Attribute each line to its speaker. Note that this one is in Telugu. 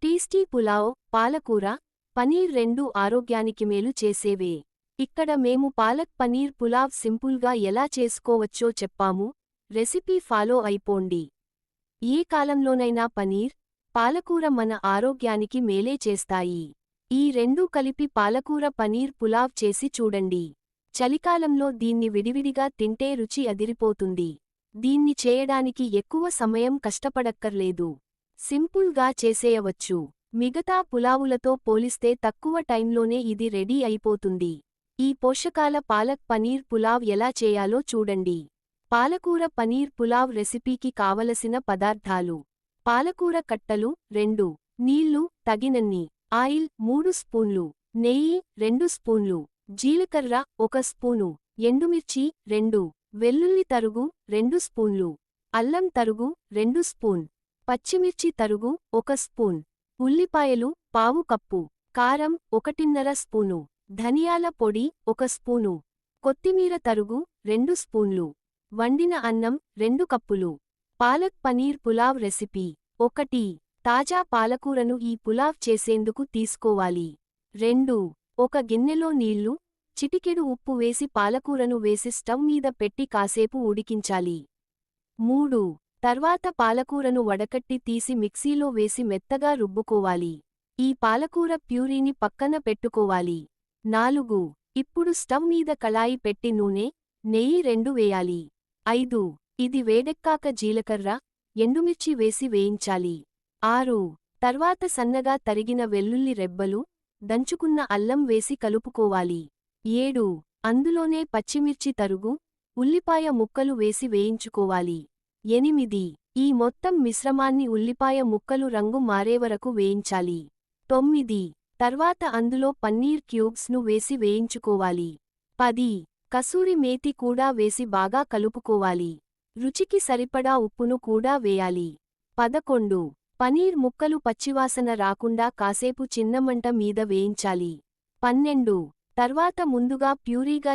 Speaker 1: టేస్టీ పులావ్, పాలకూర, పనీర్ రెండూ ఆరోగ్యానికి మేలు చేసేవే. ఇక్కడ మేము పాలక్ పనీర్ పులావ్ సింపుల్గా ఎలా చేసుకోవచ్చో చెప్పాము, రెసిపీ ఫాలో అయిపోండి. ఏ కాలంలోనైనా పనీర్, పాలకూర మన ఆరోగ్యానికి మేలే చేస్తాయి. ఈ రెండూ కలిపి పాలకూర పనీర్ పులావ్ చేసి చూడండి. చలికాలంలో దీన్ని విడివిడిగా తింటే రుచి అదిరిపోతుంది. దీన్ని చేయడానికి ఎక్కువ సమయం కష్టపడక్కర్లేదు. సింపుల్గా చేసేయవచ్చు. మిగతా పులావులతో పోలిస్తే తక్కువ టైంలోనే ఇది రెడీ అయిపోతుంది. ఈ పోషకాల పాలక్ పనీర్ పులావ్ ఎలా చేయాలో చూడండి. పాలకూర పనీర్ పులావ్ రెసిపీకి కావలసిన పదార్థాలు: పాలకూర కట్టలు 2, నీళ్లు తగినన్ని, ఆయిల్ 3 స్పూన్లు, నెయ్యి 2 స్పూన్లు, జీలకర్ర 1 స్పూను, ఎండుమిర్చి 2, వెల్లుల్లి తరుగు 2 స్పూన్లు, అల్లం తరుగు 2 స్పూన్, పచ్చిమిర్చి తరుగు 1 స్పూన్, ఉల్లిపాయలు పావు కప్పు, కారం 1.5 స్పూను, ధనియాల పొడి 1 స్పూను, కొత్తిమీర తరుగు 2 స్పూన్లు, వండిన అన్నం 2 కప్పులు. పాలక్ పనీర్ పులావ్ రెసిపీ: 1. తాజా పాలకూరను ఈ పులావ్ చేసేందుకు తీసుకోవాలి. 2. ఒక గిన్నెలో నీళ్లు, చిటికెడు ఉప్పు వేసి పాలకూరను వేసి స్టవ్ మీద పెట్టి కాసేపు ఉడికించాలి. 3. తర్వాత పాలకూరను వడకట్టి తీసి మిక్సీలో వేసి మెత్తగా రుబ్బుకోవాలి. ఈ పాలకూర ప్యూరీని పక్కన పెట్టుకోవాలి. 4. ఇప్పుడు స్టవ్ మీద కళాయి పెట్టి నూనె, నెయ్యి 2 వేయాలి. 5. ఇది వేడెక్కాక జీలకర్ర, ఎండుమిర్చి వేసి వేయించాలి. 6. తర్వాత సన్నగా తరిగిన వెల్లుల్లి రెబ్బలు, దంచుకున్న అల్లం వేసి కలుపుకోవాలి. 7. అందులోనే పచ్చిమిర్చి తరుగు, ఉల్లిపాయ ముక్కలు వేసి వేయించుకోవాలి. 8. ఈ మొత్తం మిశ్రమాన్ని ఉల్లిపాయ ముక్కలు రంగు మారేవరకు వేయించాలి. 9. తర్వాత అందులో పన్నీర్ క్యూబ్స్ను వేసి వేయించుకోవాలి. 10. కసూరి మేతి కూడా వేసి బాగా కలుపుకోవాలి. రుచికి సరిపడా ఉప్పును కూడా వేయాలి. 11. పనీర్ ముక్కలు పచ్చివాసన రాకుండా కాసేపు చిన్నమంట మీద వేయించాలి. 12. తర్వాత ముందుగా ప్యూరీగా